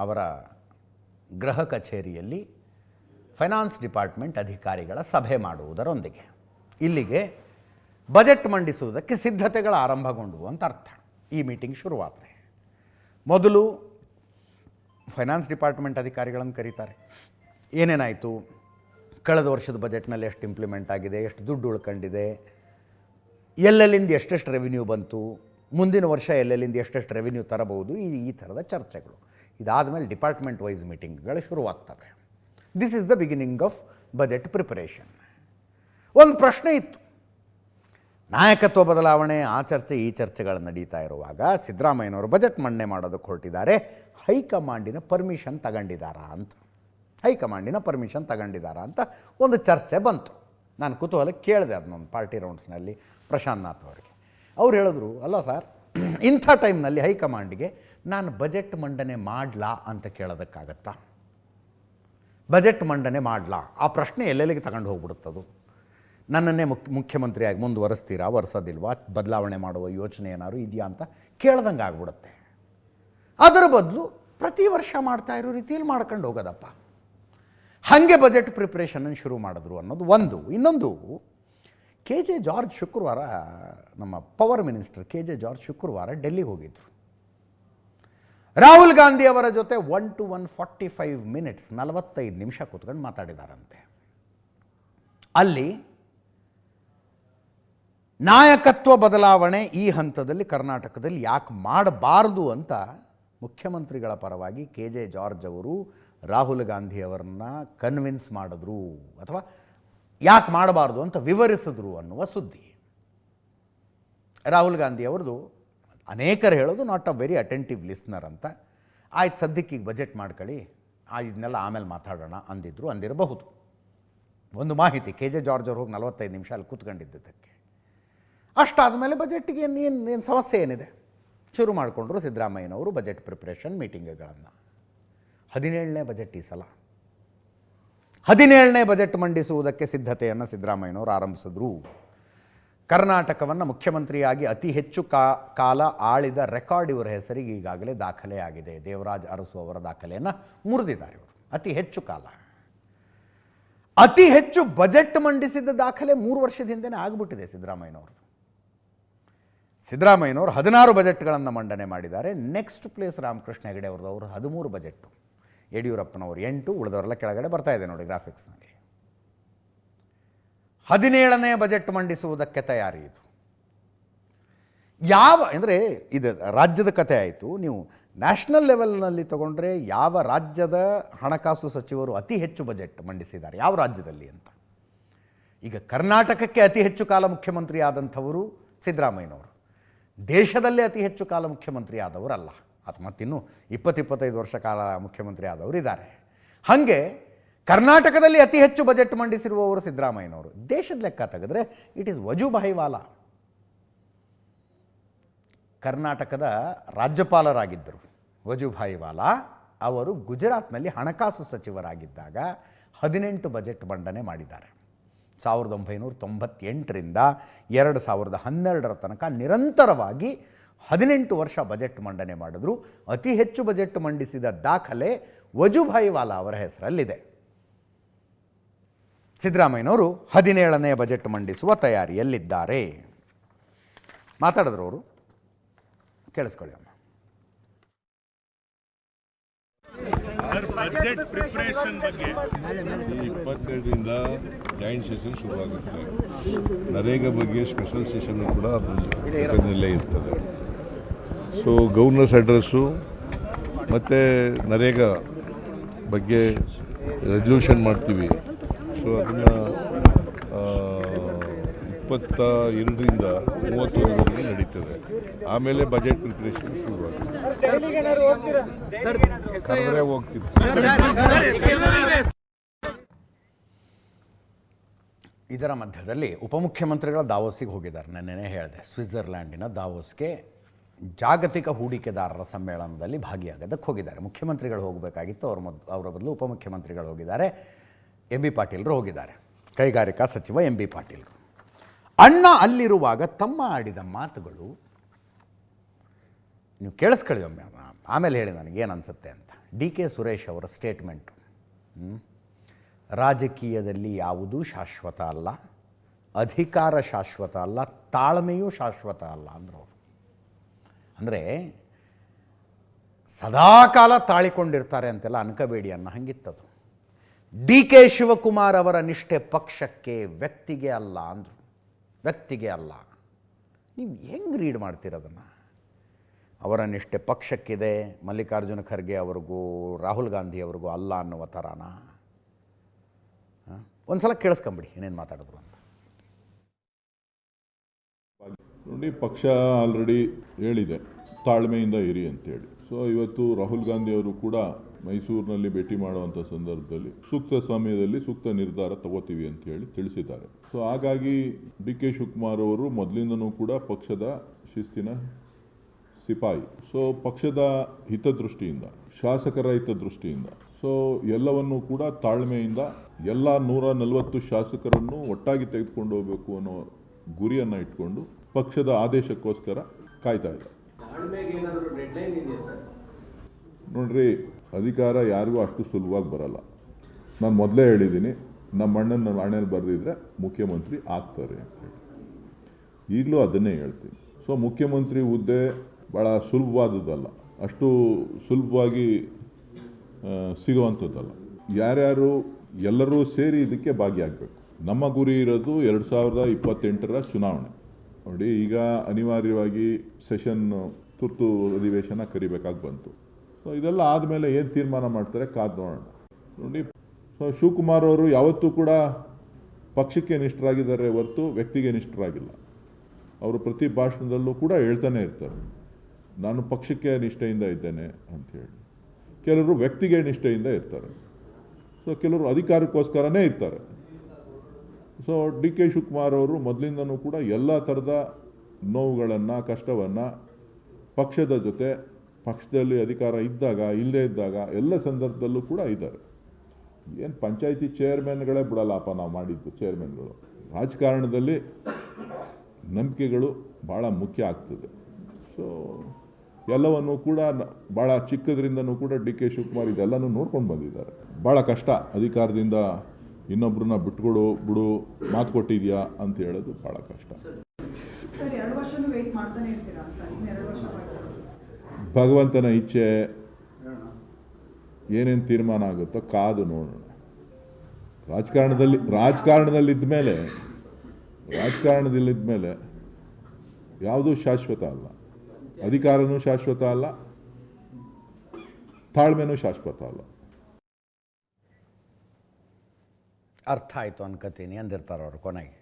ಅವರ ಗೃಹ ಕಚೇರಿಯಲ್ಲಿ ಫೈನಾನ್ಸ್ ಡಿಪಾರ್ಟ್ಮೆಂಟ್ ಅಧಿಕಾರಿಗಳ ಸಭೆ ಮಾಡುವುದರೊಂದಿಗೆ ಇಲ್ಲಿಗೆ ಬಜೆಟ್ ಮಂಡಿಸುವುದಕ್ಕೆ ಸಿದ್ಧತೆಗಳು ಆರಂಭಗೊಂಡವು ಅಂತ ಅರ್ಥ. ಈ ಮೀಟಿಂಗ್ ಶುರುವಾದರೆ ಮೊದಲು ಫೈನಾನ್ಸ್ ಡಿಪಾರ್ಟ್ಮೆಂಟ್ ಅಧಿಕಾರಿಗಳನ್ನು ಕರೀತಾರೆ. ಏನೇನಾಯಿತು, ಕಳೆದ ವರ್ಷದ ಬಜೆಟ್ನಲ್ಲಿ ಎಷ್ಟು ಇಂಪ್ಲಿಮೆಂಟ್ ಆಗಿದೆ, ಎಷ್ಟು ದುಡ್ಡು ಉಳ್ಕೊಂಡಿದೆ, ಎಲ್ಲೆಲ್ಲಿಂದ ಎಷ್ಟೆಷ್ಟು ರೆವಿನ್ಯೂ ಬಂತು, ಮುಂದಿನ ವರ್ಷ ಎಲ್ಲೆಲ್ಲಿಂದ ಎಷ್ಟೆಷ್ಟು ರೆವಿನ್ಯೂ ತರಬಹುದು, ಈ ಥರದ ಚರ್ಚೆಗಳು. ಇದಾದಮೇಲೆ ಡಿಪಾರ್ಟ್ಮೆಂಟ್ ವೈಸ್ ಮೀಟಿಂಗ್ಗಳು ಶುರುವಾಗ್ತವೆ. This is the beginning of budget preparation. ಒಂದು ಪ್ರಶ್ನೆ ಇತ್ತು, ನಾಯಕತ್ವ ಬದಲಾವಣೆ, ಆ ಚರ್ಚೆ ಈ ಚರ್ಚೆಗಳು ನಡೀತಾ ಇರುವಾಗ ಸಿದ್ದರಾಮಯ್ಯನವರು ಬಜೆಟ್ ಮಂಡನೆ ಮಾಡೋದಕ್ಕೆ ಹೊರಟಿದ್ದಾರೆ. ಹೈಕಮಾಂಡಿನ ಪರ್ಮಿಷನ್ ತಗೊಂಡಿದ್ದಾರಾ ಅಂತ ಒಂದು ಚರ್ಚೆ ಬಂತು. ನಾನು ಕುತೂಹಲ ಕೇಳಿದೆ ಅದನ್ನೊಂದು ಪಾರ್ಟಿ ರೌಂಡ್ಸ್ನಲ್ಲಿ ಪ್ರಶಾಂತ್ ನಾಥ್ ಅವರಿಗೆ. ಅವ್ರು ಹೇಳಿದ್ರು, ಅಲ್ಲ ಸರ್, ಇಂಥ ಟೈಮ್ನಲ್ಲಿ ಹೈಕಮಾಂಡಿಗೆ ನಾನು ಬಜೆಟ್ ಮಂಡನೆ ಮಾಡಲಾ ಅಂತ ಕೇಳೋದಕ್ಕಾಗತ್ತಾ? ಬಜೆಟ್ ಮಂಡನೆ ಮಾಡಲಾ, ಆ ಪ್ರಶ್ನೆ ಎಲ್ಲೆಲ್ಲಿಗೆ ತಗೊಂಡು ಹೋಗ್ಬಿಡುತ್ತದು. ನನ್ನನ್ನೇ ಮುಖ್ಯಮಂತ್ರಿಯಾಗಿ ಮುಂದುವರಿಸ್ತೀರಾ, ವರ್ಷದಿಲ್ವಾ, ಬದಲಾವಣೆ ಮಾಡುವ ಯೋಚನೆ ಏನಾದ್ರು ಇದೆಯಾ ಅಂತ ಕೇಳ್ದಂಗೆ ಆಗ್ಬಿಡುತ್ತೆ. ಅದರ ಬದಲು ಪ್ರತಿ ವರ್ಷ ಮಾಡ್ತಾ ಇರೋ ರೀತಿಯಲ್ಲಿ ಮಾಡ್ಕೊಂಡು ಹೋಗೋದಪ್ಪ. ಹಾಗೆ ಬಜೆಟ್ ಪ್ರಿಪ್ರೇಷನನ್ನು ಶುರು ಮಾಡಿದ್ರು ಅನ್ನೋದು ಒಂದು. ಇನ್ನೊಂದು, ಕೆ ಜೆ ಜಾರ್ಜ್ ಶುಕ್ರವಾರ, ನಮ್ಮ power minister K J George ಶುಕ್ರವಾರ ಡೆಲ್ಲಿಗೆ ಹೋಗಿದ್ರು. ರಾಹುಲ್ ಗಾಂಧಿ ಅವರ ಜೊತೆ 1 to 145 ಮಿನಿಟ್ಸ್ 45 ನಿಮಿಷ ಕೂತ್ಕೊಂಡು ಮಾತಾಡಿದಾರಂತೆ. ಅಲ್ಲಿ ನಾಯಕತ್ವ ಬದಲಾವಣೆ ಈ ಹಂತದಲ್ಲಿ ಕರ್ನಾಟಕದಲ್ಲಿ ಯಾಕೆ ಮಾಡಬಾರ್ದು ಅಂತ ಮುಖ್ಯಮಂತ್ರಿಗಳ ಪರವಾಗಿ ಕೆ ಜೆ ಜಾರ್ಜ್ ಅವರು ರಾಹುಲ್ ಗಾಂಧಿ ಅವರನ್ನ ಕನ್ವಿನ್ಸ್ ಮಾಡಿದ್ರು, ಅಥವಾ ಯಾಕೆ ಮಾಡಬಾರ್ದು ಅಂತ ವಿವರಿಸಿದ್ರು ಅನ್ನುವ ಸುದ್ದಿ. ರಾಹುಲ್ ಗಾಂಧಿ ಅವ್ರದ್ದು ಅನೇಕರು ಹೇಳೋದು not a very attentive listener ಅಂತ. ಆಯ್ತು, ಸದ್ಯಕ್ಕೆ ಈಗ ಬಜೆಟ್ ಮಾಡ್ಕೊಳ್ಳಿ, ಇದನ್ನೆಲ್ಲ ಆಮೇಲೆ ಮಾತಾಡೋಣ ಅಂದಿರಬಹುದು. ಒಂದು ಮಾಹಿತಿ, ಕೆ ಜೆ ಜಾರ್ಜ್ ಅವ್ರು ಹೋಗಿ 45 ನಿಮಿಷ ಅಲ್ಲಿ ಕೂತ್ಕೊಂಡಿದ್ದಕ್ಕೆ. ಅಷ್ಟಾದ ಮೇಲೆ ಬಜೆಟ್ಗೆ ಏನು ಸಮಸ್ಯೆ ಏನಿದೆ, ಶುರು ಮಾಡಿಕೊಂಡ್ರು ಸಿದ್ದರಾಮಯ್ಯನವರು ಬಜೆಟ್ ಪ್ರಿಪ್ರೇಷನ್ ಮೀಟಿಂಗ್ಗಳನ್ನು. 17ನೇ ಬಜೆಟ್ ಈ ಸಲ 17ನೇ ಬಜೆಟ್ ಮಂಡಿಸುವುದಕ್ಕೆ ಸಿದ್ಧತೆಯನ್ನು ಸಿದ್ದರಾಮಯ್ಯನವರು ಆರಂಭಿಸಿದ್ರು. ಕರ್ನಾಟಕವನ್ನು ಮುಖ್ಯಮಂತ್ರಿಯಾಗಿ ಅತಿ ಹೆಚ್ಚು ಕಾಲ ಆಳಿದ ರೆಕಾರ್ಡ್ ಇವರ ಹೆಸರಿಗೆ ಈಗಾಗಲೇ ದಾಖಲೆ ಆಗಿದೆ. ದೇವರಾಜ್ ಅರಸು ಅವರ ದಾಖಲೆಯನ್ನು ಮುರಿದಿದ್ದಾರೆ ಇವರು. ಅತಿ ಹೆಚ್ಚು ಕಾಲ, ಅತಿ ಹೆಚ್ಚು ಬಜೆಟ್ ಮಂಡಿಸಿದ ದಾಖಲೆ 3 ವರ್ಷದ ಹಿಂದೆನೇ ಆಗಿಬಿಟ್ಟಿದೆ ಸಿದ್ದರಾಮಯ್ಯನವ್ರದ್ದು. ಸಿದ್ದರಾಮಯ್ಯನವರು 16 ಬಜೆಟ್ಗಳನ್ನು ಮಂಡನೆ ಮಾಡಿದ್ದಾರೆ. ನೆಕ್ಸ್ಟ್ ಪ್ಲೇಸ್ ರಾಮಕೃಷ್ಣ ಹೆಗಡೆ ಅವ್ರದ್ದು, ಅವರು 13 ಬಜೆಟ್ಟು, ಯಡಿಯೂರಪ್ಪನವರು 8, ಉಳಿದವರೆಲ್ಲ ಕೆಳಗಡೆ ಬರ್ತಾ ಇದೆ ನೋಡಿ ಗ್ರಾಫಿಕ್ಸ್ನಲ್ಲಿ. 17ನೇ ಬಜೆಟ್ ಮಂಡಿಸುವುದಕ್ಕೆ ತಯಾರಿ ಇದು. ಅಂದರೆ ಇದು ರಾಜ್ಯದ ಕಥೆ ಆಯಿತು. ನೀವು ನ್ಯಾಷನಲ್ ಲೆವೆಲ್ನಲ್ಲಿ ತಗೊಂಡ್ರೆ ಯಾವ ರಾಜ್ಯದ ಹಣಕಾಸು ಸಚಿವರು ಅತಿ ಹೆಚ್ಚು ಬಜೆಟ್ ಮಂಡಿಸಿದ್ದಾರೆ, ಯಾವ ರಾಜ್ಯದಲ್ಲಿ ಅಂತ. ಈಗ ಕರ್ನಾಟಕಕ್ಕೆ ಅತಿ ಹೆಚ್ಚು ಕಾಲ ಮುಖ್ಯಮಂತ್ರಿ ಆದಂಥವರು ಸಿದ್ದರಾಮಯ್ಯನವರು. ದೇಶದಲ್ಲೇ ಅತಿ ಹೆಚ್ಚು ಕಾಲ ಮುಖ್ಯಮಂತ್ರಿ ಆದವರಲ್ಲ, ಅದು ಮತ್ತಿನ್ನೂ 20-25 ವರ್ಷ ಕಾಲ ಮುಖ್ಯಮಂತ್ರಿ ಆದವರು ಇದ್ದಾರೆ. ಹಾಗೆ ಕರ್ನಾಟಕದಲ್ಲಿ ಅತಿ ಹೆಚ್ಚು ಬಜೆಟ್ ಮಂಡಿಸಿರುವವರು ಸಿದ್ದರಾಮಯ್ಯನವರು. ದೇಶದ ಲೆಕ್ಕ ತೆಗೆದ್ರೆ ಇಟ್ ಈಸ್ ವಜೂಭಾಯಿ ವಾಲಾ. ಕರ್ನಾಟಕದ ರಾಜ್ಯಪಾಲರಾಗಿದ್ದರು ವಜೂಭಾಯಿ ವಾಲಾ. ಅವರು ಗುಜರಾತ್ನಲ್ಲಿ ಹಣಕಾಸು ಸಚಿವರಾಗಿದ್ದಾಗ 18 ಬಜೆಟ್ ಮಂಡನೆ ಮಾಡಿದ್ದಾರೆ. 1998ರಿಂದ 2012ರ ತನಕ ನಿರಂತರವಾಗಿ 18 ವರ್ಷ ಬಜೆಟ್ ಮಂಡನೆ ಮಾಡಿದ್ರು. ಅತಿ ಹೆಚ್ಚು ಬಜೆಟ್ ಮಂಡಿಸಿದ ದಾಖಲೆ ವಜೂಭಾಯಿ ವಾಲಾ ಅವರ ಹೆಸರಲ್ಲಿದೆ. ಸಿದ್ದರಾಮಯ್ಯನವರು 17ನೇ ಬಜೆಟ್ ಮಂಡಿಸುವ ತಯಾರಿಯಲ್ಲಿದ್ದಾರೆ. ಮಾತಾಡಿದ್ರು ಅವರು, ಕೇಳಿಸ್ಕೊಳ್ಳಿ ಅಮ್ಮ. ಬಜೆಟ್ ಪ್ರಿಪರೇಷನ್ ಬಗ್ಗೆ 22ರಿಂದ ಜಾಯಿಂಟ್ ಸೆಷನ್ ಶುರುವಾಗುತ್ತೆ. ನರೇಗಾ ಬಗ್ಗೆ ಸ್ಪೆಷಲ್ ಸೆಷನ್ ಕೂಡ ಅದರಲ್ಲೇ ಇರ್ತದೆ. ಸೊ ಗವರ್ನರ್ಸ್ ಅಡ್ರೆಸ್ಸು ಮತ್ತು ನರೇಗಾ ಬಗ್ಗೆ ರೆಸಲ್ಯೂಷನ್ ಮಾಡ್ತೀವಿ. ಸೊ ಅದನ್ನು 22ರಿಂದ 30ವರೆಗೆ ನಡೀತದೆ. ಆಮೇಲೆ ಬಜೆಟ್ ಪ್ರಿಪ್ರೇಷನ್ ಶುರುವಾಗುತ್ತೆ. ಕರೆದ್ರೆ ಹೋಗ್ತೀವಿ. ಇದರ ಮಧ್ಯದಲ್ಲಿ ಉಪಮುಖ್ಯಮಂತ್ರಿಗಳ ದಾವೋಸಿಗೆ ಹೋಗಿದ್ದಾರೆ. ನೆನ್ನೆನೇ ಹೇಳಿದೆ, ಸ್ವಿಟ್ಜರ್ಲ್ಯಾಂಡಿನ ದಾವೋಸ್ಗೆ ಜಾಗತಿಕ ಹೂಡಿಕೆದಾರರ ಸಮ್ಮೇಳನದಲ್ಲಿ ಭಾಗಿಯಾಗೋದಕ್ಕೆ ಹೋಗಿದ್ದಾರೆ. ಮುಖ್ಯಮಂತ್ರಿಗಳು ಹೋಗಬೇಕಾಗಿತ್ತು, ಅವರ ಬದಲು ಉಪಮುಖ್ಯಮಂತ್ರಿಗಳು ಹೋಗಿದ್ದಾರೆ. ಎಂ ಬಿ ಪಾಟೀಲರು ಹೋಗಿದ್ದಾರೆ, ಕೈಗಾರಿಕಾ ಸಚಿವ ಎಂ ಬಿ ಪಾಟೀಲರು. ಅಣ್ಣ ಅಲ್ಲಿರುವಾಗ ತಮ್ಮ ಆಡಿದ ಮಾತುಗಳು ನೀವು ಕೇಳಿಸ್ಕೊಳ್ಳಿ ಒಮ್ಮೆ, ಆಮೇಲೆ ಹೇಳಿ ನನಗೇನು ಅನಿಸುತ್ತೆ ಅಂತ. ಡಿ ಕೆ ಸುರೇಶ್ ಅವರ ಸ್ಟೇಟ್ಮೆಂಟು, ರಾಜಕೀಯದಲ್ಲಿ ಯಾವುದೂ ಶಾಶ್ವತ ಅಲ್ಲ, ಅಧಿಕಾರ ಶಾಶ್ವತ ಅಲ್ಲ, ತಾಳ್ಮೆಯೂ ಶಾಶ್ವತ ಅಲ್ಲ ಅಂದರು ಅವರು. ಅಂದರೆ ಸದಾಕಾಲ ತಾಳಿಕೊಂಡಿರ್ತಾರೆ ಅಂತೆಲ್ಲ ಅನ್ಕಬೇಡಿ ಅನ್ನೋ ಹಂಗಿತ್ತದು. ಡಿ ಕೆ ಶಿವಕುಮಾರ್ ಅವರ ನಿಷ್ಠೆ ಪಕ್ಷಕ್ಕೆ, ವ್ಯಕ್ತಿಗೆ ಅಲ್ಲ ಅಂದರು. ವ್ಯಕ್ತಿಗೆ ಅಲ್ಲ. ನೀವು ಹೆಂಗೆ ರೀಡ್ ಮಾಡ್ತೀರದನ್ನು? ಅವರ ನಿಷ್ಠೆ ಪಕ್ಷಕ್ಕಿದೆ, ಮಲ್ಲಿಕಾರ್ಜುನ ಖರ್ಗೆ ಅವ್ರಿಗೂ ರಾಹುಲ್ ಗಾಂಧಿ ಅವ್ರಿಗೂ ಅಲ್ಲ ಅನ್ನುವ ಥರಾನ? ಒಂದು ಸಲ ಕೇಳಿಸ್ಕೊಂಬಿಡಿ ಏನೇನು ಮಾತಾಡಿದ್ರು ಅಂತ. ನೋಡಿ, ಪಕ್ಷ ಆಲ್ರೆಡಿ ಹೇಳಿದೆ ತಾಳ್ಮೆಯಿಂದ ಇರಿ ಅಂತೇಳಿ. ಸೊ ಇವತ್ತು ರಾಹುಲ್ ಗಾಂಧಿ ಅವರು ಕೂಡ ಮೈಸೂರಿನಲ್ಲಿ ಭೇಟಿ ಮಾಡುವಂಥ ಸಂದರ್ಭದಲ್ಲಿ ಸೂಕ್ತ ಸಮಯದಲ್ಲಿ ಸೂಕ್ತ ನಿರ್ಧಾರ ತಗೋತೀವಿ ಅಂತ ಹೇಳಿ ತಿಳಿಸಿದ್ದಾರೆ. ಸೊ ಹಾಗಾಗಿ ಡಿ ಕೆ ಶಿವಕುಮಾರ್ ಅವರು ಮೊದಲಿಂದನೂ ಕೂಡ ಪಕ್ಷದ ಶಿಸ್ತಿನ ಸಿಪಾಯಿ. ಸೊ ಪಕ್ಷದ ಹಿತದೃಷ್ಟಿಯಿಂದ, ಶಾಸಕರ ಹಿತದೃಷ್ಟಿಯಿಂದ, ಸೊ ಎಲ್ಲವನ್ನೂ ಕೂಡ ತಾಳ್ಮೆಯಿಂದ ಎಲ್ಲ 140 ಶಾಸಕರನ್ನು ಒಟ್ಟಾಗಿ ತೆಗೆದುಕೊಂಡು ಹೋಗಬೇಕು ಅನ್ನೋ ಗುರಿಯನ್ನು ಇಟ್ಕೊಂಡು ಪಕ್ಷದ ಆದೇಶಕ್ಕೋಸ್ಕರ ಕಾಯ್ತಾ ಇದೆ. ನೋಡ್ರಿ, ಅಧಿಕಾರ ಯಾರಿಗೂ ಅಷ್ಟು ಸುಲಭವಾಗಿ ಬರಲ್ಲ. ನಾನು ಮೊದಲೇ ಹೇಳಿದ್ದೀನಿ, ನಮ್ಮ ಅಣ್ಣನ ಹಣೆಯಲ್ಲಿ ಬರೆದಿದ್ರೆ ಮುಖ್ಯಮಂತ್ರಿ ಆಗ್ತಾರೆ ಅಂತ ಹೇಳಿ. ಈಗಲೂ ಅದನ್ನೇ ಹೇಳ್ತೀನಿ. ಸೊ ಮುಖ್ಯಮಂತ್ರಿ ಹುದ್ದೆ ಭಾಳ ಸುಲಭವಾದದ್ದಲ್ಲ, ಅಷ್ಟು ಸುಲಭವಾಗಿ ಸಿಗುವಂಥದ್ದಲ್ಲ. ಯಾರ್ಯಾರು ಎಲ್ಲರೂ ಸೇರಿ ಇದಕ್ಕೆ ಭಾಗಿಯಾಗಬೇಕು. ನಮ್ಮ ಗುರಿ ಇರೋದು 2028ರ ಚುನಾವಣೆ. ನೋಡಿ, ಈಗ ಅನಿವಾರ್ಯವಾಗಿ ಸೆಷನ್ ತುರ್ತು ಅಧಿವೇಶನ ಕರಿಬೇಕಾಗಿ ಬಂತು. ಸೊ ಇದೆಲ್ಲ ಆದಮೇಲೆ ಏನು ತೀರ್ಮಾನ ಮಾಡ್ತಾರೆ ಕಾದು ನೋಡೋಣ. ನೋಡಿ, ಸೊ ಶಿವಕುಮಾರ್ ಅವರು ಯಾವತ್ತೂ ಕೂಡ ಪಕ್ಷಕ್ಕೆ ನಿಷ್ಠರಾಗಿದ್ದಾರೆ ಹೊರತು ವ್ಯಕ್ತಿಗೆ ನಿಷ್ಠರಾಗಿಲ್ಲ. ಅವರು ಪ್ರತಿ ಭಾಷಣದಲ್ಲೂ ಕೂಡ ಹೇಳ್ತಾನೆ ಇರ್ತಾರೆ, ನಾನು ಪಕ್ಷಕ್ಕೆ ನಿಷ್ಠೆಯಿಂದ ಇದ್ದೇನೆ ಅಂಥೇಳಿ. ಕೆಲವರು ವ್ಯಕ್ತಿಗೆ ನಿಷ್ಠೆಯಿಂದ ಇರ್ತಾರೆ, ಸೊ ಕೆಲವರು ಅಧಿಕಾರಕ್ಕೋಸ್ಕರನೇ ಇರ್ತಾರೆ. ಸೊ ಡಿ ಕೆ ಶಿವಕುಮಾರ್ ಅವರು ಮೊದಲಿಂದನೂ ಕೂಡ ಎಲ್ಲ ಥರದ ನೋವುಗಳನ್ನು, ಕಷ್ಟವನ್ನು ಪಕ್ಷದ ಜೊತೆ, ಪಕ್ಷದಲ್ಲಿ ಅಧಿಕಾರ ಇದ್ದಾಗ, ಇಲ್ಲದೇ ಇದ್ದಾಗ ಎಲ್ಲ ಸಂದರ್ಭದಲ್ಲೂ ಕೂಡ ಇದ್ದಾರೆ. ಏನು ಪಂಚಾಯಿತಿ ಚೇರ್ಮನ್ಗಳೇ ಬಿಡಲ್ಲಪ್ಪ ನಾವು ಮಾಡಿದ್ದು ಚೇರ್ಮನ್ಗಳು. ರಾಜಕಾರಣದಲ್ಲಿ ನಂಬಿಕೆಗಳು ಭಾಳ ಮುಖ್ಯ ಆಗ್ತದೆ. ಸೊ ಎಲ್ಲವನ್ನೂ ಕೂಡ ಭಾಳ ಚಿಕ್ಕದ್ರಿಂದನೂ ಕೂಡ ಡಿ ಕೆ ಶಿವಕುಮಾರ್ ಇದೆಲ್ಲನೂ ನೋಡ್ಕೊಂಡು ಬಂದಿದ್ದಾರೆ. ಭಾಳ ಕಷ್ಟ ಅಧಿಕಾರದಿಂದ ಇನ್ನೊಬ್ಬರನ್ನ ಬಿಡು ಮಾತು ಕೊಟ್ಟಿದ್ಯಾ ಅಂತ ಹೇಳೋದು ಭಾಳ ಕಷ್ಟ. ಭಗವಂತನ ಇಚ್ಛೆ, ಏನೇನು ತೀರ್ಮಾನ ಆಗುತ್ತೋ ಕಾದು ನೋಡೋಣ. ರಾಜಕಾರಣದಲ್ಲಿದ್ಮೇಲೆ ಯಾವುದೂ ಶಾಶ್ವತ ಅಲ್ಲ. ಅಧಿಕಾರನೂ ಶಾಶ್ವತ ಅಲ್ಲ, ತಾಳ್ಮೆನೂ ಶಾಶ್ವತ ಅಲ್ಲ. ಅರ್ಥ ಆಯಿತು ಅನ್ಕೋತೀನಿ ಅಂದಿರ್ತಾರೆ ಅವರು ಕೊನೆಗೆ.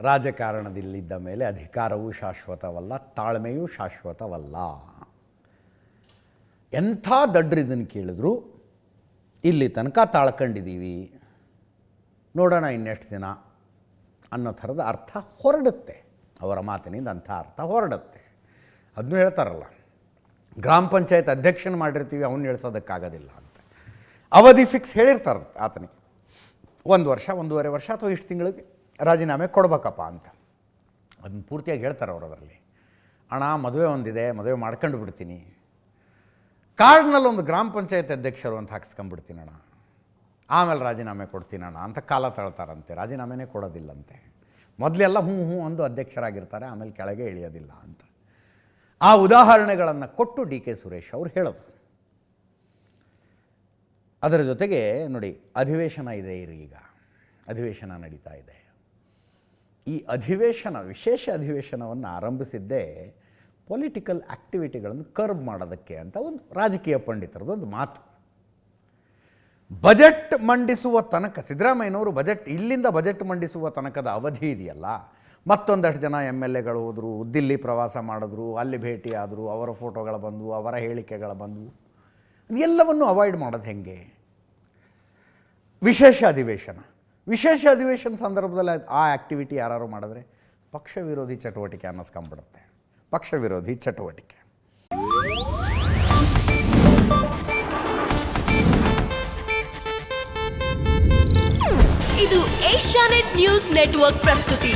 ರಾಜಕಾರಣದಲ್ಲಿದ್ದ ಮೇಲೆ ಅಧಿಕಾರವೂ ಶಾಶ್ವತವಲ್ಲ, ತಾಳ್ಮೆಯೂ ಶಾಶ್ವತವಲ್ಲ. ಎಂಥ ದಡ್ರಿದನ್ನು ಕೇಳಿದ್ರು ಇಲ್ಲಿ ತನಕ ತಾಳ್ಕೊಂಡಿದ್ದೀವಿ, ನೋಡೋಣ ಇನ್ನೆಷ್ಟು ದಿನ ಅನ್ನೋ ಥರದ ಅರ್ಥ ಹೊರಡುತ್ತೆ. ಅವರ ಮಾತಿನಿಂದ ಅಂಥ ಅರ್ಥ ಹೊರಡುತ್ತೆ. ಅದನ್ನೂ ಹೇಳ್ತಾರಲ್ಲ, ಗ್ರಾಮ ಪಂಚಾಯತ್ ಅಧ್ಯಕ್ಷನ ಮಾಡಿರ್ತೀವಿ, ಅವನ್ನ ಇಳಿಸೋದಕ್ಕಾಗೋದಿಲ್ಲ ಅಂತ. ಅವಧಿ ಫಿಕ್ಸ್ ಹೇಳಿರ್ತಾರೆ ಆತನಿಗೆ, 1 ವರ್ಷ, 1.5 ವರ್ಷ ಅಥವಾ ಇಷ್ಟು ತಿಂಗಳಿಗೆ ರಾಜೀನಾಮೆ ಕೊಡ್ಬೇಕಪ್ಪ ಅಂತ. ಅದನ್ನು ಪೂರ್ತಿಯಾಗಿ ಹೇಳ್ತಾರೆ ಅವರು ಅದರಲ್ಲಿ. ಅಣ್ಣ ಮದುವೆ ಒಂದಿದೆ, ಮದುವೆ ಮಾಡ್ಕೊಂಡು ಬಿಡ್ತೀನಿ, ಕಾರ್ಡ್ನಲ್ಲಿ ಒಂದು ಗ್ರಾಮ ಪಂಚಾಯತ್ ಅಧ್ಯಕ್ಷರು ಅಂತ ಹಾಕ್ಸ್ಕೊಂಡ್ಬಿಡ್ತೀನಿ ಅಣ್ಣ, ಆಮೇಲೆ ರಾಜೀನಾಮೆ ಕೊಡ್ತೀನಣ್ಣ ಅಂತ ಕಾಲ ತಳ್ತಾರಂತೆ. ರಾಜೀನಾಮೆನೇ ಕೊಡೋದಿಲ್ಲಂತೆ. ಮೊದಲೆಲ್ಲ ಹ್ಞೂ ಅಂದು ಅಧ್ಯಕ್ಷರಾಗಿರ್ತಾರೆ, ಆಮೇಲೆ ಕೆಳಗೆ ಇಳಿಯೋದಿಲ್ಲ ಅಂತ. ಆ ಉದಾಹರಣೆಗಳನ್ನು ಕೊಟ್ಟು ಡಿ ಕೆ ಸುರೇಶ್ ಅವರು ಹೇಳಿದ್ರು. ಅದರ ಜೊತೆಗೆ ನೋಡಿ, ಅಧಿವೇಶನ ಇದೆ ಈಗ, ಅಧಿವೇಶನ ನಡೀತಾ ಇದೆ. ಈ ಅಧಿವೇಶನ, ವಿಶೇಷ ಅಧಿವೇಶನವನ್ನು ಆರಂಭಿಸಿದ್ದೇ ಪೊಲಿಟಿಕಲ್ ಆ್ಯಕ್ಟಿವಿಟಿಗಳನ್ನು ಕರ್ಬ್ ಮಾಡೋದಕ್ಕೆ ಅಂತ ಒಂದು ರಾಜಕೀಯ ಪಂಡಿತರದೊಂದು ಮಾತು. ಬಜೆಟ್ ಮಂಡಿಸುವ ತನಕ, ಸಿದ್ದರಾಮಯ್ಯನವರು ಇಲ್ಲಿಂದ ಬಜೆಟ್ ಮಂಡಿಸುವ ತನಕದ ಅವಧಿ ಇದೆಯಲ್ಲ, ಮತ್ತೊಂದಷ್ಟು ಜನ MLAಗಳು ಹೋದರು, ದಿಲ್ಲಿ ಪ್ರವಾಸ ಮಾಡಿದ್ರು, ಅಲ್ಲಿ ಭೇಟಿ ಆದರು, ಅವರ ಫೋಟೋಗಳು ಬಂದವು, ಅವರ ಹೇಳಿಕೆಗಳು ಬಂದವು. ಎಲ್ಲವನ್ನು ಅವಾಯ್ಡ್ ಮಾಡೋದು ಹೆಂಗೆ? ವಿಶೇಷ ಅಧಿವೇಶನ ಸಂದರ್ಭದಲ್ಲಿ ಆ ಆ್ಯಕ್ಟಿವಿಟಿ ಯಾರು ಮಾಡಿದ್ರೆ ಪಕ್ಷ ವಿರೋಧಿ ಚಟುವಟಿಕೆ ಅನ್ನಿಸ್ಕೊಂಡ್ಬಿಡುತ್ತೆ. ಪಕ್ಷ ವಿರೋಧಿ ಚಟುವಟಿಕೆ. ಇದು ಏಷ್ಯಾನೆಟ್ ನ್ಯೂಸ್ ನೆಟ್ವರ್ಕ್ ಪ್ರಸ್ತುತಿ.